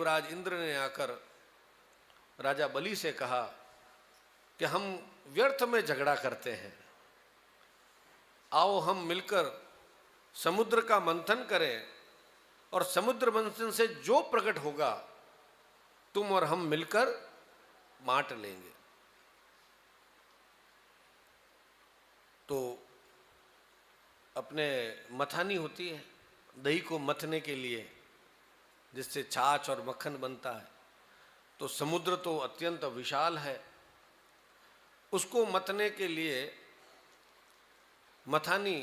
देवराज इंद्र ने आकर राजा बलि से कहा कि हम व्यर्थ में झगड़ा करते हैं, आओ हम मिलकर समुद्र का मंथन करें और समुद्र मंथन से जो प्रकट होगा तुम और हम मिलकर बांट लेंगे। तो अपने मथानी होती है दही को मथने के लिए, जिससे छाछ और मक्खन बनता है। तो समुद्र तो अत्यंत विशाल है, उसको मथने के लिए मथानी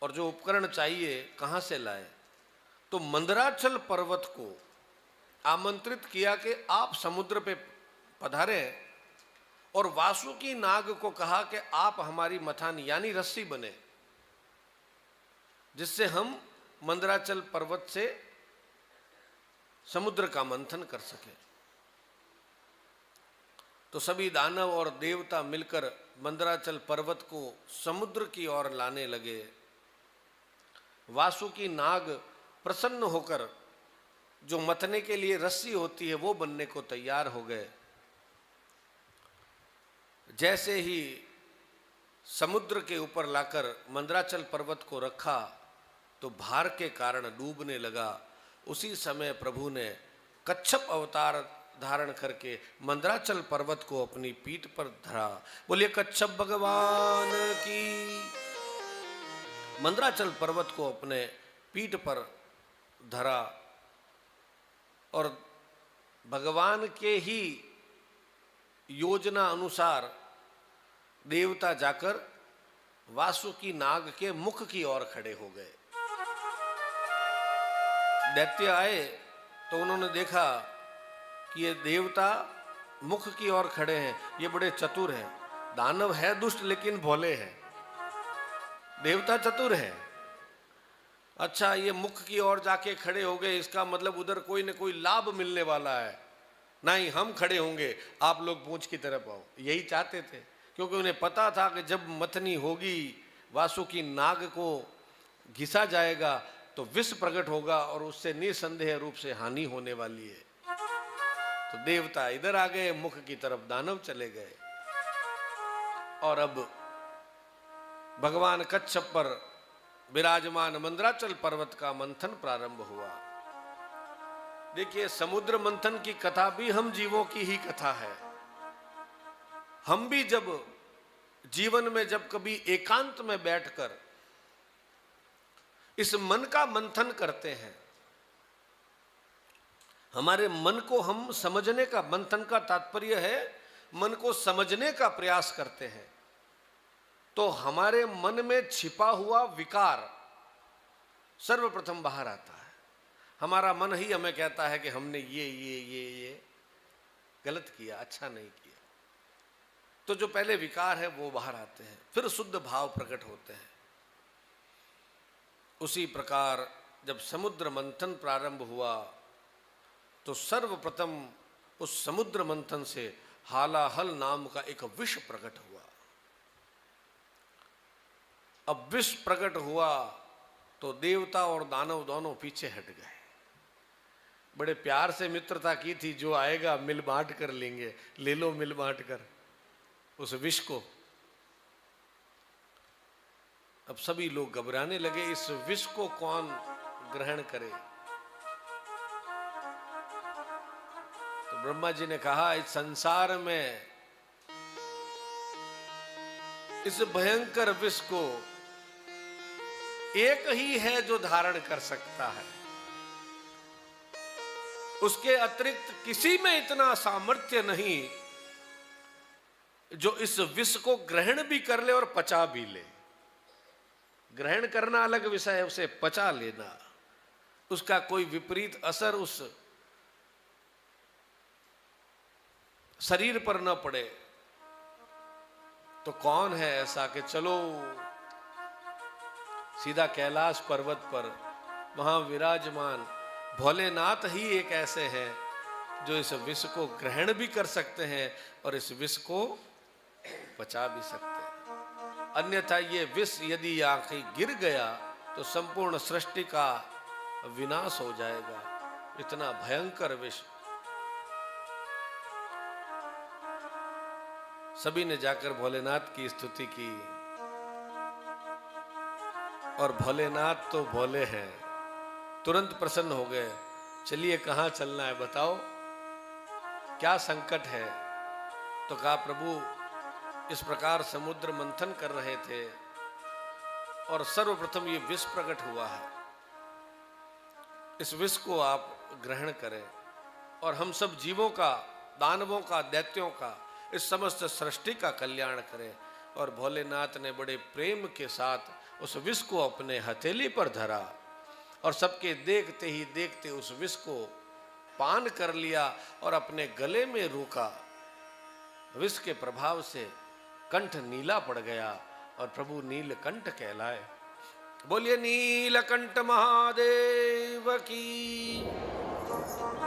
और जो उपकरण चाहिए कहाँ से लाए? तो मंदराचल पर्वत को आमंत्रित किया कि आप समुद्र पे पधारें, और वासुकी नाग को कहा कि आप हमारी मथानी यानी रस्सी बने, जिससे हम मंदराचल पर्वत से समुद्र का मंथन कर सके। तो सभी दानव और देवता मिलकर मंदराचल पर्वत को समुद्र की ओर लाने लगे। वासुकी नाग प्रसन्न होकर जो मथने के लिए रस्सी होती है वो बनने को तैयार हो गए। जैसे ही समुद्र के ऊपर लाकर मंदराचल पर्वत को रखा तो भार के कारण डूबने लगा। उसी समय प्रभु ने कच्छप अवतार धारण करके मंदराचल पर्वत को अपनी पीठ पर धरा। बोलिए कच्छप भगवान की। मंदराचल पर्वत को अपने पीठ पर धरा और भगवान के ही योजना अनुसार देवता जाकर वासुकी नाग के मुख की ओर खड़े हो गए। दैत्य आए तो उन्होंने देखा कि ये देवता मुख की ओर खड़े हैं, ये बड़े चतुर हैं। दानव है दुष्ट लेकिन भोले हैं, देवता चतुर है। अच्छा, ये मुख की ओर जाके खड़े हो गए, इसका मतलब उधर कोई न कोई लाभ मिलने वाला है। नहीं, हम खड़े होंगे, आप लोग पूंछ की तरफ आओ। यही चाहते थे, क्योंकि उन्हें पता था कि जब मथनी होगी, वासुकी नाग को घिसा जाएगा तो विष प्रकट होगा और उससे निसंदेह रूप से हानि होने वाली है। तो देवता इधर आ गए, मुख की तरफ दानव चले गए। और अब भगवान कच्छप पर विराजमान मंदराचल पर्वत का मंथन प्रारंभ हुआ। देखिए, समुद्र मंथन की कथा भी हम जीवों की ही कथा है। हम भी जब जीवन में जब कभी एकांत में बैठकर इस मन का मंथन करते हैं, हमारे मन को हम समझने का, मंथन का तात्पर्य है मन को समझने का प्रयास करते हैं, तो हमारे मन में छिपा हुआ विकार सर्वप्रथम बाहर आता है। हमारा मन ही हमें कहता है कि हमने ये गलत किया, अच्छा नहीं किया। तो जो पहले विकार है वो बाहर आते हैं, फिर शुद्ध भाव प्रकट होते हैं। उसी प्रकार जब समुद्र मंथन प्रारंभ हुआ तो सर्वप्रथम उस समुद्र मंथन से हालाहल नाम का एक विष प्रकट हुआ। अब विष प्रकट हुआ तो देवता और दानव दोनों पीछे हट गए। बड़े प्यार से मित्रता की थी, जो आएगा मिल बांट कर लेंगे, ले लो मिल बांट कर उस विष को। अब सभी लोग घबराने लगे, इस विष को कौन ग्रहण करे। तो ब्रह्मा जी ने कहा, इस संसार में इस भयंकर विष को एक ही है जो धारण कर सकता है, उसके अतिरिक्त किसी में इतना सामर्थ्य नहीं जो इस विष को ग्रहण भी कर ले और पचा भी ले। ग्रहण करना अलग विषय है, उसे पचा लेना, उसका कोई विपरीत असर उस शरीर पर न पड़े। तो कौन है ऐसा कि चलो सीधा कैलाश पर्वत पर वहां विराजमान भोलेनाथ ही एक ऐसे हैं जो इस विष को ग्रहण भी कर सकते हैं और इस विष को पचा भी सकते हैं। अन्यथा ये विष यदि आखिर गिर गया तो संपूर्ण सृष्टि का विनाश हो जाएगा। इतना भयंकर विष। सभी ने जाकर भोलेनाथ की स्तुति की और भोलेनाथ तो भोले हैं, तुरंत प्रसन्न हो गए। चलिए कहां चलना है बताओ, क्या संकट है? तो कहा प्रभु इस प्रकार समुद्र मंथन कर रहे थे और सर्वप्रथम ये विष प्रकट हुआ है, इस विष को आप ग्रहण करें और हम सब जीवों का, दानवों का, दैत्यों का, इस समस्त सृष्टि का कल्याण करें। और भोलेनाथ ने बड़े प्रेम के साथ उस विष को अपने हथेली पर धरा और सबके देखते ही देखते उस विष को पान कर लिया और अपने गले में रोका। विष के प्रभाव से कंठ नीला पड़ गया और प्रभु नीलकंठ कहलाए। बोलिए नीलकंठ महादेव की।